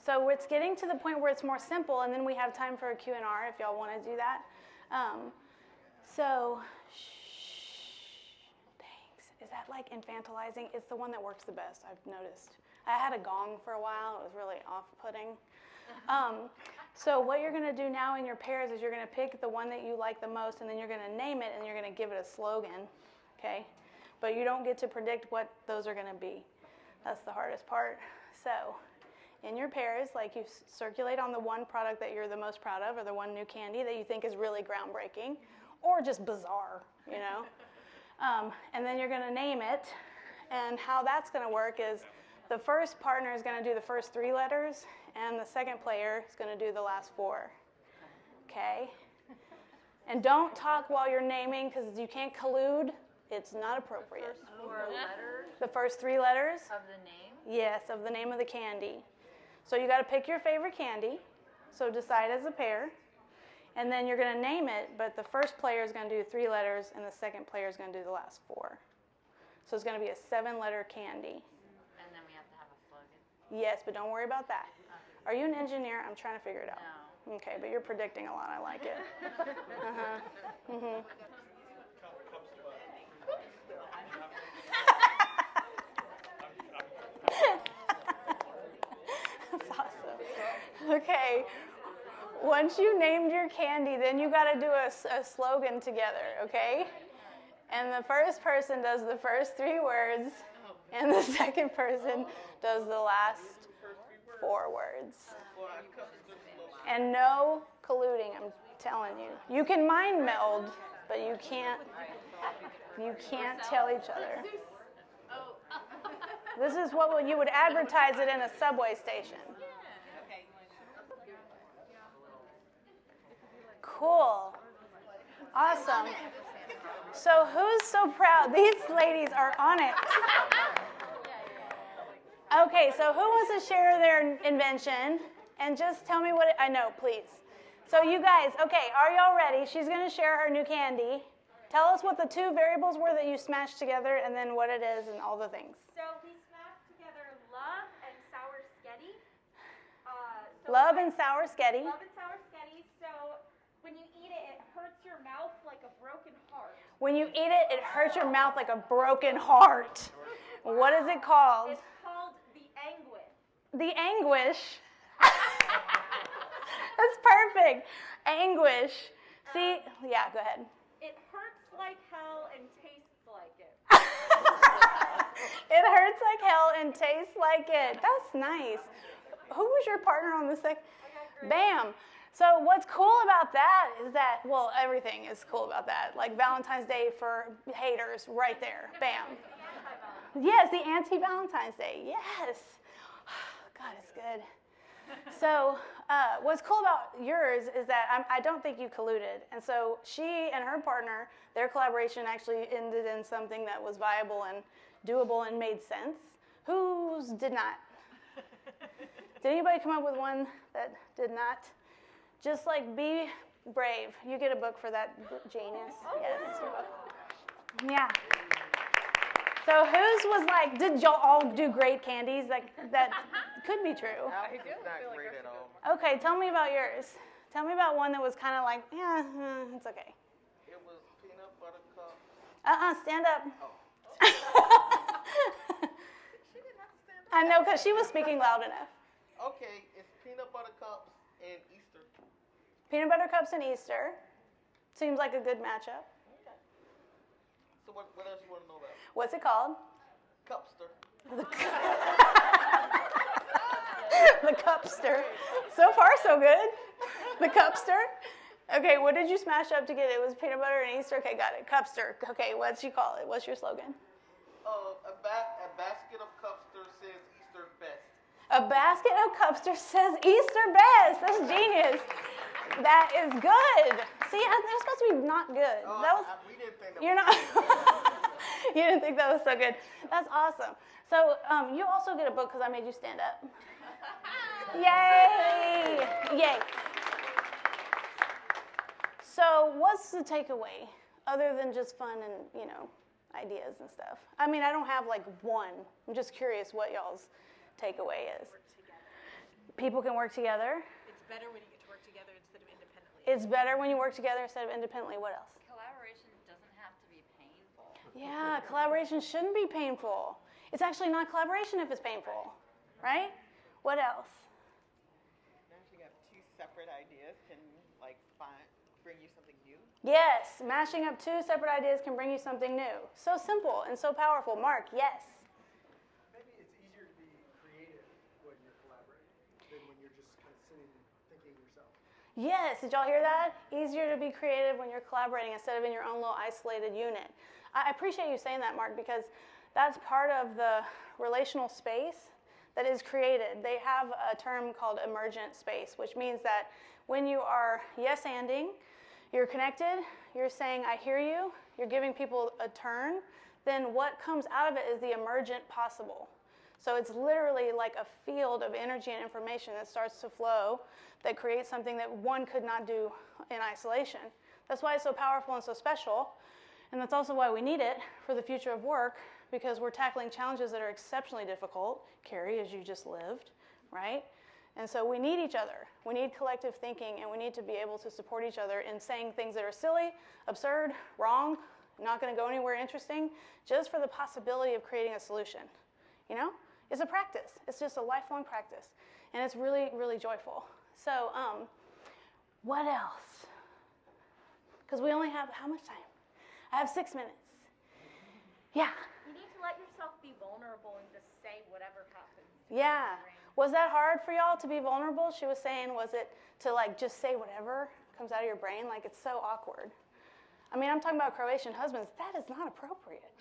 So it's getting to the point where it's more simple, and then we have time for a Q&R if y'all want to do that. Thanks. Is that infantilizing? It's the one that works the best, I've noticed. I had a gong for a while. It was really off-putting. So what you're going to do now in your pairs is you're going to pick the one that you like the most, and then you're going to name it, and you're going to give it a slogan, okay? But you don't get to predict what those are going to be. That's the hardest part. So in your pairs, like you circulate on the one product that you're the most proud of or the one new candy that you think is really groundbreaking or just bizarre, you know. And then you're going to name it. And how that's going to work is the first partner is going to do the first 3 letters, and the second player is going to do the last 4. Okay? And don't talk while you're naming because you can't collude. It's not appropriate. First 4 letters The first 3 letters? of the name? Yes, of the name of the candy. So you got to pick your favorite candy. So decide as a pair. And then you're going to name it, but the first player is going to do 3 letters, and the second player is going to do the last 4. So it's going to be a 7-letter candy. And then we have to have a slogan. Yes, but don't worry about that. Are you an engineer? I'm trying to figure it out. No. Okay, but you're predicting a lot. I like it. That's awesome. Okay. Once you named your candy, then you got to do a slogan together, okay? And the first person does the first 3 words, and the second person does the last 4 words. And no colluding, I'm telling you. You can mind meld, but you can't tell each other. This is what you would advertise it in a subway station. Cool. Awesome. So who's so proud? These ladies are on it. Okay, so who wants to share their invention? And just tell me what I know, please. So you guys, okay, are y'all ready? She's going to share her new candy. Tell us what the 2 variables were that you smashed together and then what it is and all the things. So we smashed together love and sour sketty. Love and sour sketty. Love and sour sketty. So when you eat it, it hurts your mouth like a broken heart. When you eat it, it hurts your mouth like a broken heart. What is it called? It's called the anguish. The anguish. That's perfect. Anguish. See, yeah, go ahead. It hurts like hell and tastes like it. It hurts like hell and tastes like it. That's nice. Who was your partner on this thing? Bam. So what's cool about that is that, well, everything is cool about that. Like Valentine's Day for haters, right there. Bam. Yes, the anti-Valentine's Day. Yes. God, it's good. So what's cool about yours is that I don't think you colluded. And so she and her partner, their collaboration actually ended in something that was viable and doable and made sense. Whose did not? Did anybody come up with one that did not? Just like be brave. You get a book for that, genius. Yes. Yeah. So whose was like, did y'all all do great candies? That could be true. It's not great at all. Okay, tell me about yours. Tell me about one that was kind of like, yeah, it's okay. It was peanut butter cup. Stand up. She didn't have to stand up. I know, because she was speaking loud enough. Okay, it's peanut butter cups and Easter. Peanut butter cups and Easter. Seems like a good matchup. Okay. So what else you want to know about? What's it called? Cupster. The cupster. So far, so good. The cupster. Okay, what did you smash up to get? It was peanut butter and Easter. Okay, got it. Cupster. Okay, what'd you call it? What's your slogan? A basket of Cupster says Easter best. A basket of Cupster says Easter best. That's genius. That is good. See, that was supposed to be not good. We didn't think that You're not. You didn't think that was so good. That's awesome. So you also get a book because I made you stand up. Yay! Yay. So what's the takeaway other than just fun and, ideas and stuff? I mean, I don't have like one. I'm just curious what y'all's takeaway is. Work together. People can work together. It's better when you get to work together instead of independently. It's better when you work together instead of independently. What else? Collaboration doesn't have to be painful. Yeah, collaboration shouldn't be painful. It's actually not collaboration if it's painful, right? What else? Mashing up 2 separate ideas can bring you something new. Yes, mashing up 2 separate ideas can bring you something new. So simple and so powerful. Mark, yes. Maybe it's easier to be creative when you're collaborating. thinking yourself. Yes, did y'all hear that? Easier to be creative when you're collaborating instead of in your own little isolated unit. I appreciate you saying that, Mark, because that's part of the relational space that is created. They have a term called emergent space, which means that when you are yes-anding, you're connected, you're saying, I hear you, you're giving people a turn, then what comes out of it is the emergent possible. So it's literally like a field of energy and information that starts to flow that creates something that one could not do in isolation. That's why it's so powerful and so special, and that's also why we need it for the future of work, because we're tackling challenges that are exceptionally difficult, Carrie, as you just lived, right? And so we need each other. We need collective thinking, and we need to be able to support each other in saying things that are silly, absurd, wrong, not going to go anywhere interesting, just for the possibility of creating a solution. You know? It's a practice. It's just a lifelong practice. And it's really, really joyful. So, what else? Because we only have, how much time? I have 6 minutes. Yeah. You need to let yourself be vulnerable and just say whatever happens. Yeah. Was that hard for y'all to be vulnerable? She was saying, was it to like just say whatever comes out of your brain? Like it's so awkward. I mean, I'm talking about Croatian husbands. That is not appropriate.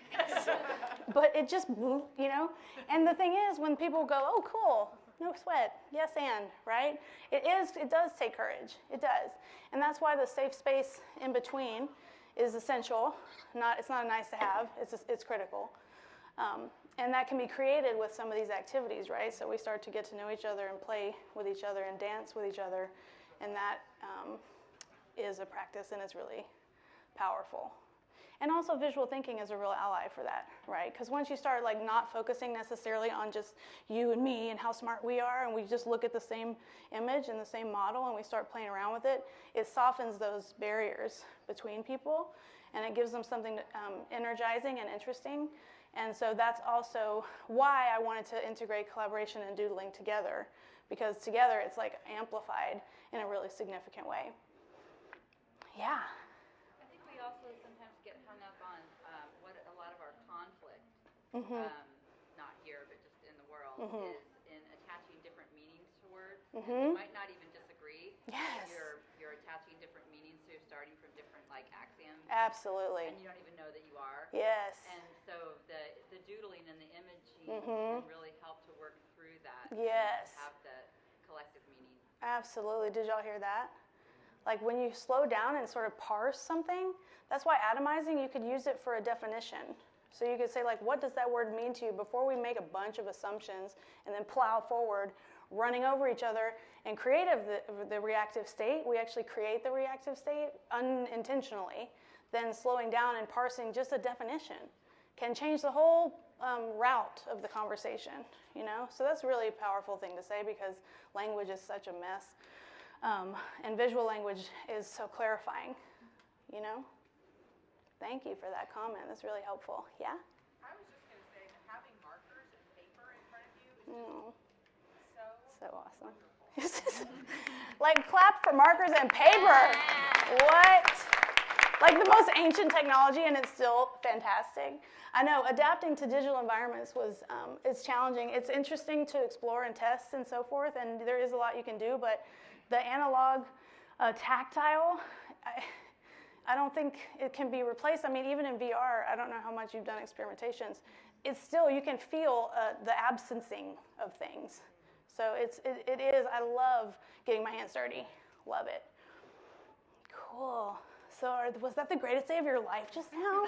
But it just, you know. And the thing is, when people go, oh, cool, no sweat, yes and, right? It does take courage. It does. And that's why the safe space in between is essential. It's not a nice to have. It's critical. And that can be created with some of these activities, right? So we start to get to know each other and play with each other and dance with each other. And that is a practice, and it's really powerful. And also visual thinking is a real ally for that, right? Because once you start like not focusing necessarily on just you and me and how smart we are, and we just look at the same image and the same model and we start playing around with it, it softens those barriers between people, and it gives them something energizing and interesting. And so that's also why I wanted to integrate collaboration and doodling together, because together it's like amplified in a really significant way. Yeah. I think we also sometimes get hung up on what a lot of our conflict, not here but just in the world, is in attaching different meanings to words. You might not even disagree. Yes. You're attaching different meanings, so you're starting from different like axioms. Absolutely. And you don't even know that you are. Yes. And so the doodling and the imaging can really help to work through that. Yes. And have the collective meaning. Absolutely. Did y'all hear that? Like when you slow down and sort of parse something, that's why atomizing, you could use it for a definition. So you could say like, what does that word mean to you before we make a bunch of assumptions and then plow forward, running over each other and create the reactive state. We actually create the reactive state unintentionally. Then slowing down and parsing just a definition can change the whole route of the conversation, you know? So that's really a powerful thing to say, because language is such a mess. And visual language is so clarifying, you know? Thank you for that comment. That's really helpful. Yeah? I was just going to say that having markers and paper in front of you is so awesome. Like clap for markers and paper. What? Like the most ancient technology, and it's still fantastic. I know adapting to digital environments is challenging. It's interesting to explore and test and so forth, and there is a lot you can do, but the analog tactile, I don't think it can be replaced. I mean, even in VR, I don't know how much you've done experimentations. It's still, you can feel the absencing of things. So it is, I love getting my hands dirty. Love it. Cool. So was that the greatest day of your life just now?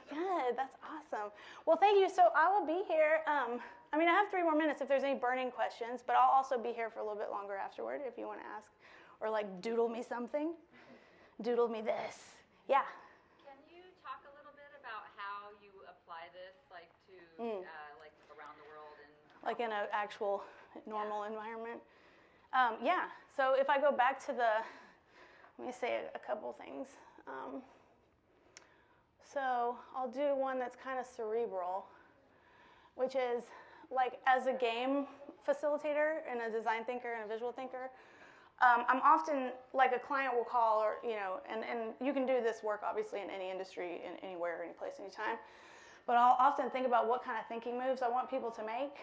Good, that's awesome. Well, thank you. So I will be here. I mean, I have 3 more minutes if there's any burning questions, but I'll also be here for a little bit longer afterward if you want to ask. Or like doodle me something. Doodle me this. Yeah. Can you talk a little bit about how you apply this, like to like around the world and like in an actual normal environment? Yeah. So if I go back to let me say a couple things. So I'll do one that's kind of cerebral, which is like as a game facilitator and a design thinker and a visual thinker, I'm often, like a client will call, or, you know, and you can do this work obviously in any industry, anywhere, any place, anytime, but I'll often think about what kind of thinking moves I want people to make.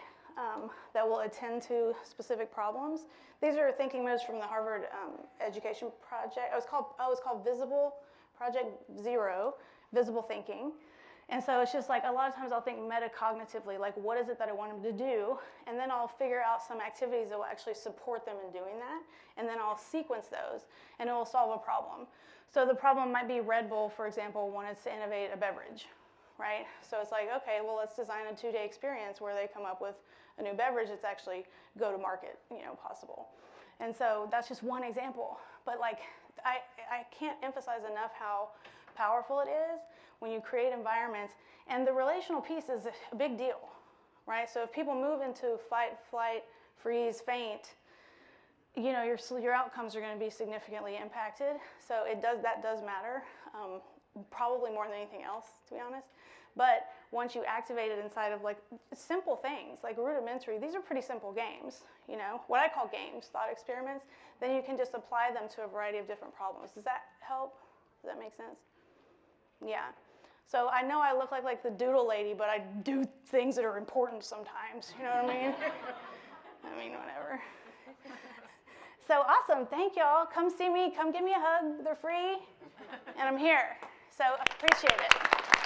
that will attend to specific problems. These are thinking moves from the Harvard education project. It was called Visible, Project Zero, Visible Thinking. And so it's just like a lot of times I'll think metacognitively, like what is it that I want them to do? And then I'll figure out some activities that will actually support them in doing that. And then I'll sequence those and it will solve a problem. So the problem might be Red Bull, for example, wanted to innovate a beverage, right? So it's like, okay, well, let's design a 2-day experience where they come up with a new beverage that's actually go to market, possible. And so that's just one example. But like, I can't emphasize enough how powerful it is when you create environments. And the relational piece is a big deal, right? So if people move into fight, flight, freeze, faint, your outcomes are going to be significantly impacted. So that does matter, probably more than anything else, to be honest. But once you activate it inside of like simple things, like rudimentary, these are pretty simple games, what I call games, thought experiments, then you can just apply them to a variety of different problems. Does that help? Does that make sense? Yeah. So I know I look like the doodle lady, but I do things that are important sometimes, you know what I mean? I mean, whatever. So awesome, thank y'all. Come see me, come give me a hug, they're free, and I'm here. So appreciate it.